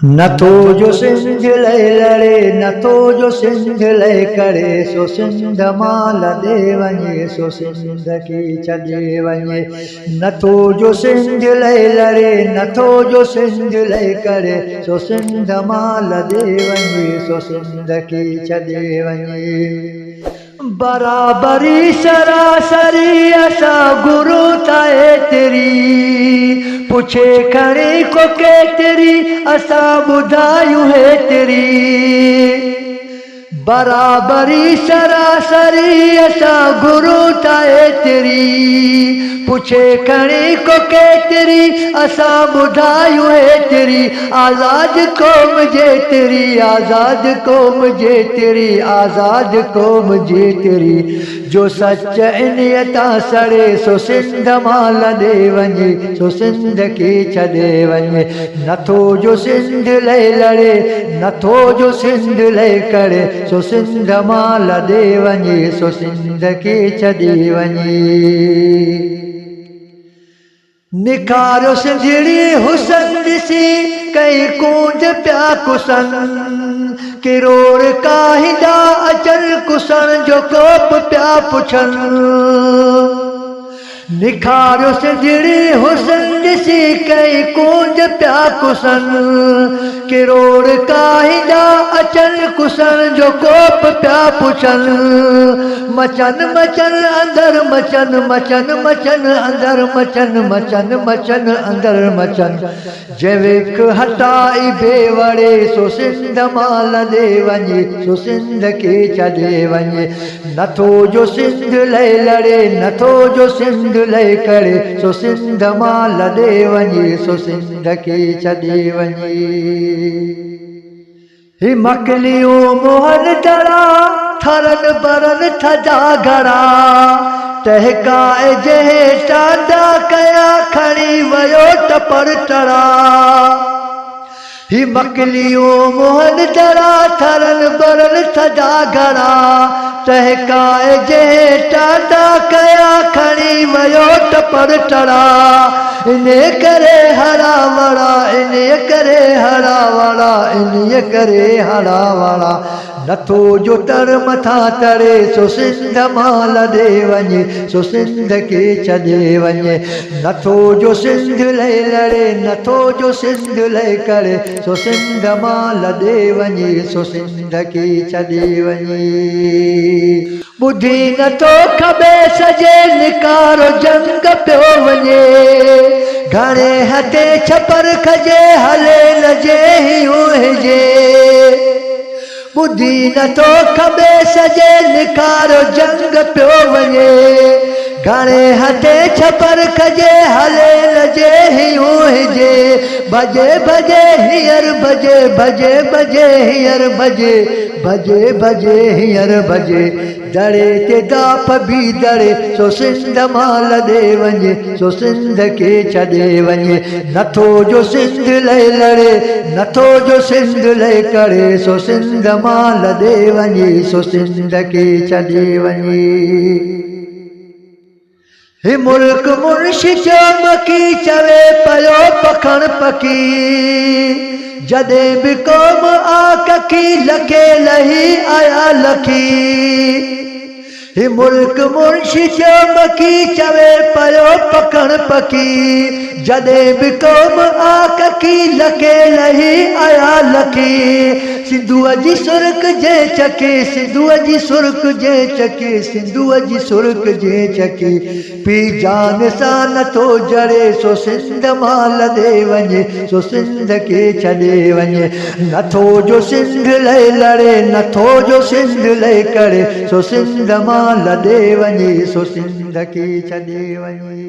नथो जो सिंध लय लड़े, नथो जो सिंध लय करे, सो सिंध मां लॾे वञे, सो सिंध खे छॾे वञे। नथो जो सिंध लय लड़े, नथो जो सिंध लय करे, सो सिंध मां लॾे वञे, सो सिंध खे छॾे वञे। बराबरी सरासरी असां गुरु ताए तेरी, पुछे खणी को केतिरी असां ॿुधायूं हे तेरी। बराबरी सरासरी असां गुरु ताए तेरी, पुछे खणी को केतिरी असां ॿुधायूं हे तेरी। आज़ाद क़ौम जे तेरी, आज़ाद क़ौम जे तेरी, आज़ाद क़ौम जे तेरी। जो सच इन्हीअ तां सड़े, सो सिंध मां लॾे वञे, सो सिंध खे छॾे वञे। नथो जो सिंध लय लड़े, नथो जो सिंध लय करे, सो सिंध मां लॾे वञे, सो सिंध खे छॾे वञे। निखारो सिंधड़ी हुसन ॾिसी कई कूंज पिया कुसन, किरोड़ काहिंदा अचनि कुसण जो कोप पिया पुछनि। निखारो सिंधड़ी हुसन ॾिसी कई कूंज पिया कुसन, किरोड़ काहिंदा अचनि कुसण जो कोप पिया पुछनि। मचन मचन अंदर मचन, मचन मचन अंदर मचन, मचन मचन अंदर मचन। जैविक हटाई बेवड़े, सो सिंध मां लॾे वञे, सो सिंध खे छॾे वञे। नथो जो सिंध लय लड़े, नथो जो सिंध लय करे, सो सिंध मां लॾे वञे, सो सिंध खे छॾे वञे। ही मकलियूं मोहन दड़ा, थरन बरन थजा घड़ा, टहकाए जहे टांडा कया खणी वयो टपर टड़ा। ही मकलियूं मोहन दड़ा, थरन बरन थजा घड़ा, टहकाए जहे टांडा कया खणी वयो टपर टड़ा। इने करे हरा वड़ा, इने करे हरा वड़ा, इने करे हरा वड़ा। नथो जो तर मथा तरे, सो सिंध मां लॾे वञे, सो सिंध खे छॾे वञे। नथो जो सिंध लय लड़े, नथो जो सिंध लय करे, सो सिंध मां लॾे वञे, सो सिंध खे छॾे वञे। ॿुधी नथो खबे सजे, निकारो जंग पियो वञे, घणे हथे छपर खजे, हले लजे हियूं हिजे। ॿुधी नथो खबे सजे, निकारो जंग पियो वञे, घणे हथे छपर खजे, हले लजे हियूं हिजे। भजे भजे हींअर भजे, भजे भजे हींअर भजे, भजे भजे हींअर भजे। दड़े ते दाप बि दड़े, सो सिंध मां लॾे वञे, सो सिंध खे छॾे वञे। नथो जो सिंध लय लड़े, नथो जो सिंध लय करे, सो सिंध मां लॾे वञे, सो सिंध खे छॾे वञे। ही मुल्क मुर्शिद जो मकी चवे पयो पखण पकी, जॾहिं बि क़ौम आ कखी, लखे लही आया लखी। ही मुल्क मुर्शिद जो मकी चवे पयो पखण पकी, जॾहिं बि क़ौम आ कखी, लखे लही आया लखी। सिंधूअ जी सुर्ख जे चकी, सिंधूअ जी सुर्ख जे चकी, सिंधूअ जी सुर्ख जे चकी। पी जान सां नथो जड़े, सो सिंध मां लॾे वञे, सो सिंध खे छॾे वञे। नथो जो सिंध लय लड़े, नथो जो सिंध लय करे, सो सिंध मां लॾे वञे, सो सिंध खे छॾे वञे।